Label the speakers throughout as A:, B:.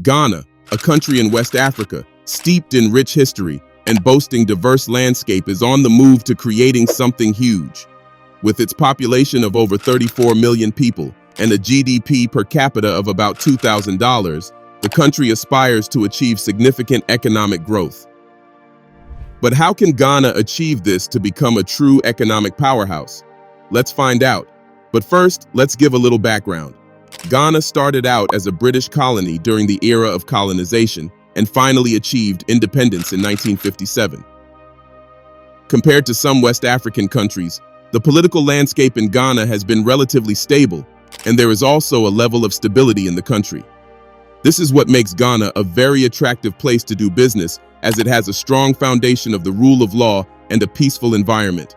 A: Ghana, a country in West Africa, steeped in rich history and boasting diverse landscape, is on the move to creating something huge. With its population of over 34 million people and a GDP per capita of about $2,000, the country aspires to achieve significant economic growth. But how can Ghana achieve this to become a true economic powerhouse? Let's find out. But first, let's give a little background. Ghana started out as a British colony during the era of colonization and finally achieved independence in 1957. Compared to some West African countries, the political landscape in Ghana has been relatively stable, and there is also a level of stability in the country. This is what makes Ghana a very attractive place to do business, as it has a strong foundation of the rule of law and a peaceful environment.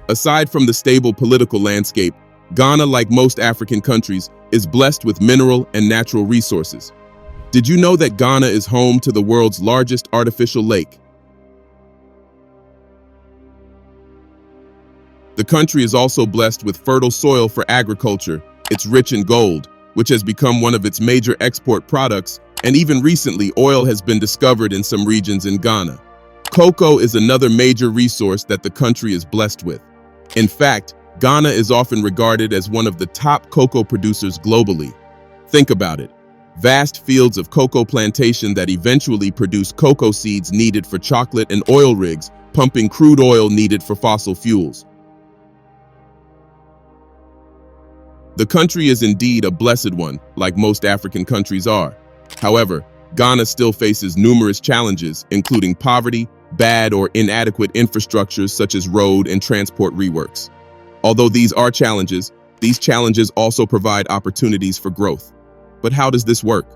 A: Aside from the stable political landscape, Ghana, like most African countries, is blessed with mineral and natural resources. Did you know that Ghana is home to the world's largest artificial lake? The country is also blessed with fertile soil for agriculture. It's rich in gold, which has become one of its major export products, and even recently, oil has been discovered in some regions in Ghana. Cocoa is another major resource that the country is blessed with. In fact, Ghana is often regarded as one of the top cocoa producers globally. Think about it. Vast fields of cocoa plantation that eventually produce cocoa seeds needed for chocolate and oil rigs, pumping crude oil needed for fossil fuels. The country is indeed a blessed one, like most African countries are. However, Ghana still faces numerous challenges, including poverty, bad or inadequate infrastructures such as road and transport reworks. Although these are challenges, these challenges also provide opportunities for growth. But how does this work?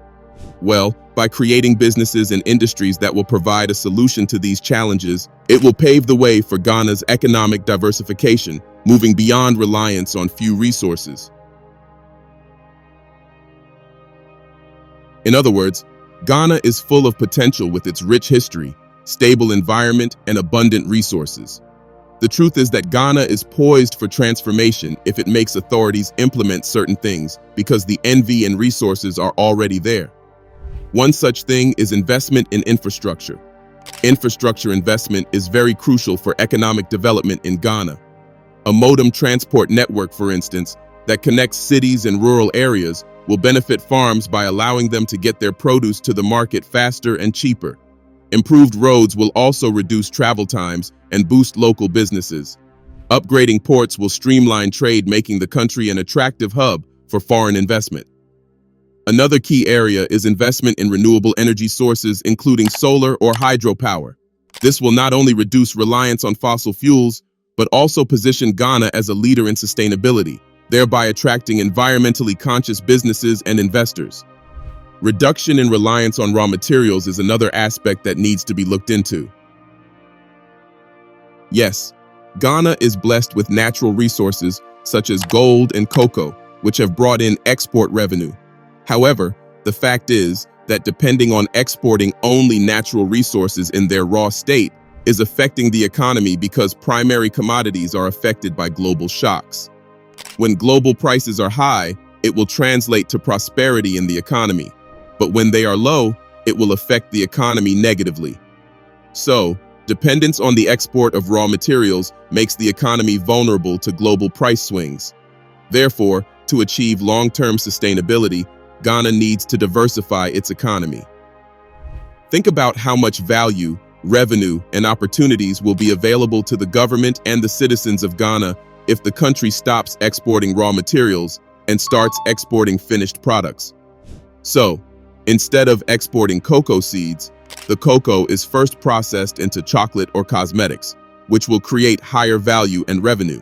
A: Well, by creating businesses and industries that will provide a solution to these challenges, it will pave the way for Ghana's economic diversification, moving beyond reliance on few resources. In other words, Ghana is full of potential with its rich history, stable environment, and abundant resources. The truth is that Ghana is poised for transformation if it makes authorities implement certain things, because the envy and resources are already there. One such thing is investment in infrastructure. Infrastructure investment is very crucial for economic development in Ghana. A modem transport network, for instance, that connects cities and rural areas will benefit farms by allowing them to get their produce to the market faster and cheaper. Improved roads will also reduce travel times and boost local businesses. Upgrading ports will streamline trade, making the country an attractive hub for foreign investment. Another key area is investment in renewable energy sources, including solar or hydropower. This will not only reduce reliance on fossil fuels, but also position Ghana as a leader in sustainability, thereby attracting environmentally conscious businesses and investors. Reduction in reliance on raw materials is another aspect that needs to be looked into. Yes, Ghana is blessed with natural resources such as gold and cocoa, which have brought in export revenue. However, the fact is that depending on exporting only natural resources in their raw state is affecting the economy, because primary commodities are affected by global shocks. When global prices are high, it will translate to prosperity in the economy. But when they are low, it will affect the economy negatively. So, dependence on the export of raw materials makes the economy vulnerable to global price swings. Therefore, to achieve long-term sustainability, Ghana needs to diversify its economy. Think about how much value, revenue, and opportunities will be available to the government and the citizens of Ghana if the country stops exporting raw materials and starts exporting finished products. So, instead of exporting cocoa seeds, the cocoa is first processed into chocolate or cosmetics, which will create higher value and revenue.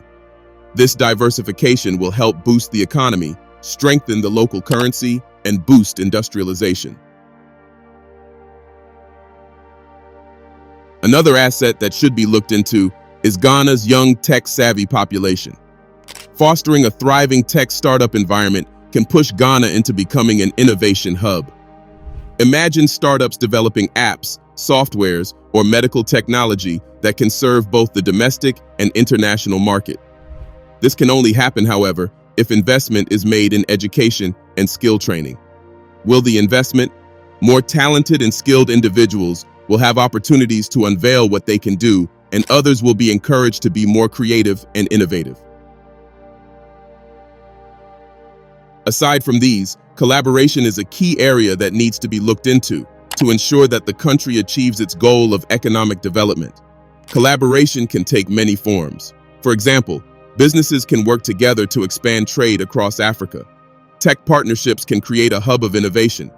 A: This diversification will help boost the economy, strengthen the local currency, and boost industrialization. Another asset that should be looked into is Ghana's young tech-savvy population. Fostering a thriving tech startup environment can push Ghana into becoming an innovation hub. Imagine startups developing apps, softwares, or medical technology that can serve both the domestic and international market. This can only happen, however, if investment is made in education and skill training. Will the investment? More talented and skilled individuals will have opportunities to unveil what they can do, and others will be encouraged to be more creative and innovative. Aside from these, collaboration is a key area that needs to be looked into to ensure that the country achieves its goal of economic development. Collaboration can take many forms. For example, businesses can work together to expand trade across Africa. Tech partnerships can create a hub of innovation.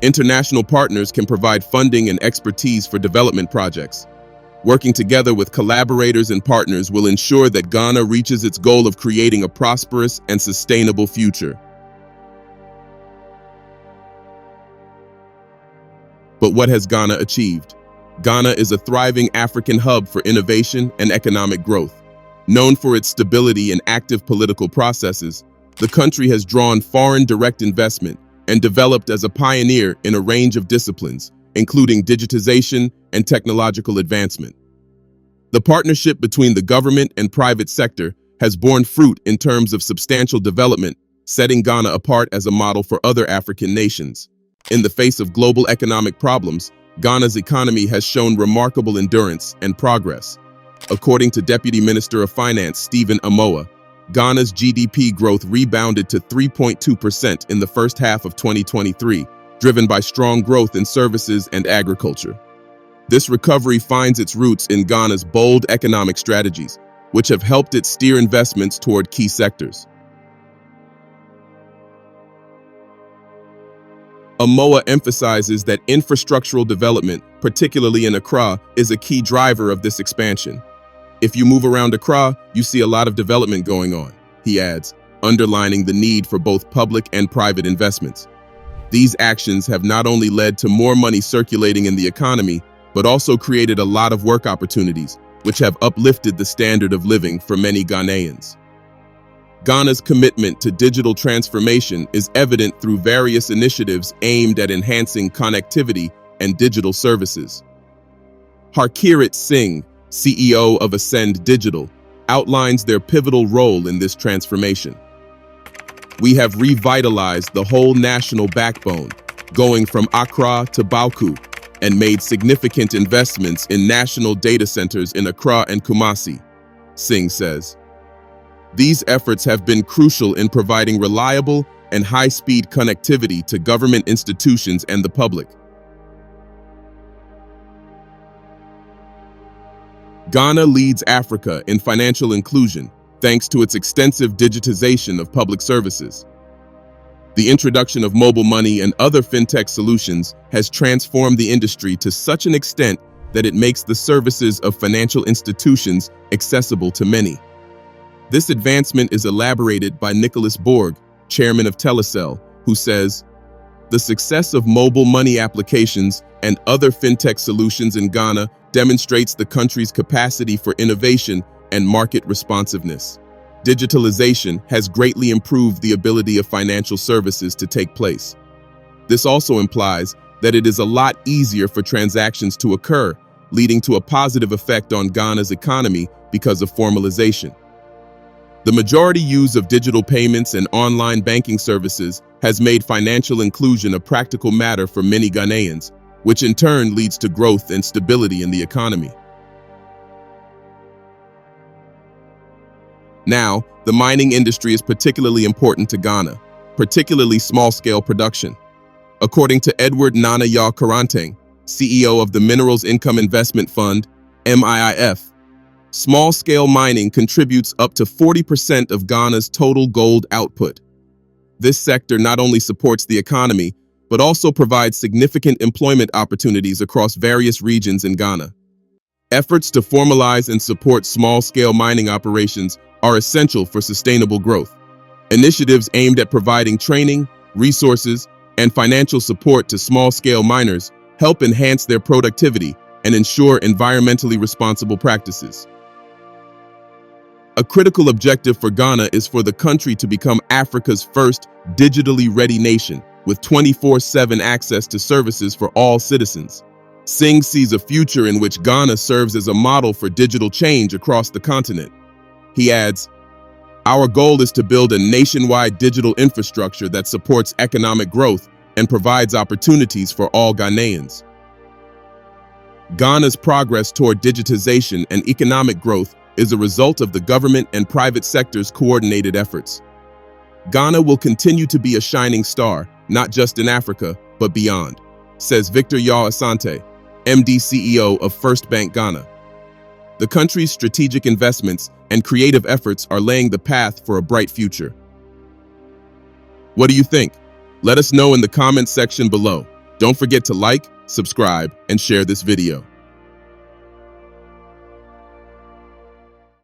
A: International partners can provide funding and expertise for development projects. Working together with collaborators and partners will ensure that Ghana reaches its goal of creating a prosperous and sustainable future. But what has Ghana achieved? Ghana is a thriving African hub for innovation and economic growth. Known for its stability and active political processes, the country has drawn foreign direct investment and developed as a pioneer in a range of disciplines, including digitization and technological advancement. The partnership between the government and private sector has borne fruit in terms of substantial development, setting Ghana apart as a model for other African nations. In the face of global economic problems, Ghana's economy has shown remarkable endurance and progress. According to Deputy Minister of Finance Stephen Amoah, Ghana's GDP growth rebounded to 3.2% in the first half of 2023, driven by strong growth in services and agriculture. This recovery finds its roots in Ghana's bold economic strategies, which have helped it steer investments toward key sectors. Amoah emphasizes that infrastructural development, particularly in Accra, is a key driver of this expansion. If you move around Accra, you see a lot of development going on, he adds, underlining the need for both public and private investments. These actions have not only led to more money circulating in the economy, but also created a lot of work opportunities, which have uplifted the standard of living for many Ghanaians. Ghana's commitment to digital transformation is evident through various initiatives aimed at enhancing connectivity and digital services. Harkirat Singh, CEO of Ascend Digital, outlines their pivotal role in this transformation. We have revitalized the whole national backbone, going from Accra to Bauku, and made significant investments in national data centers in Accra and Kumasi, Singh says. These efforts have been crucial in providing reliable and high-speed connectivity to government institutions and the public. Ghana leads Africa in financial inclusion thanks to its extensive digitization of public services. The introduction of mobile money and other fintech solutions has transformed the industry to such an extent that it makes the services of financial institutions accessible to many. This advancement is elaborated by Nicholas Borg, chairman of Telecel, who says, "The success of mobile money applications and other fintech solutions in Ghana demonstrates the country's capacity for innovation and market responsiveness. Digitalization has greatly improved the ability of financial services to take place. This also implies that it is a lot easier for transactions to occur, leading to a positive effect on Ghana's economy because of formalization. The majority use of digital payments and online banking services has made financial inclusion a practical matter for many Ghanaians, which in turn leads to growth and stability in the economy." Now, the mining industry is particularly important to Ghana, particularly small-scale production. According to Edward Nana Yaw Karanteng, CEO of the Minerals Income Investment Fund, MIIF, small-scale mining contributes up to 40% of Ghana's total gold output. This sector not only supports the economy, but also provides significant employment opportunities across various regions in Ghana. Efforts to formalize and support small-scale mining operations are essential for sustainable growth. Initiatives aimed at providing training, resources, and financial support to small-scale miners help enhance their productivity and ensure environmentally responsible practices. A critical objective for Ghana is for the country to become Africa's first digitally ready nation, with 24/7 access to services for all citizens. Singh sees a future in which Ghana serves as a model for digital change across the continent. He adds, "Our goal is to build a nationwide digital infrastructure that supports economic growth and provides opportunities for all Ghanaians. Ghana's progress toward digitization and economic growth is a result of the government and private sector's coordinated efforts. Ghana will continue to be a shining star, not just in Africa, but beyond, says Victor Yaw Asante, MD CEO of First Bank Ghana. The country's strategic investments and creative efforts are laying the path for a bright future. What do you think? Let us know in the comments section below. Don't forget to like, subscribe, and share this video.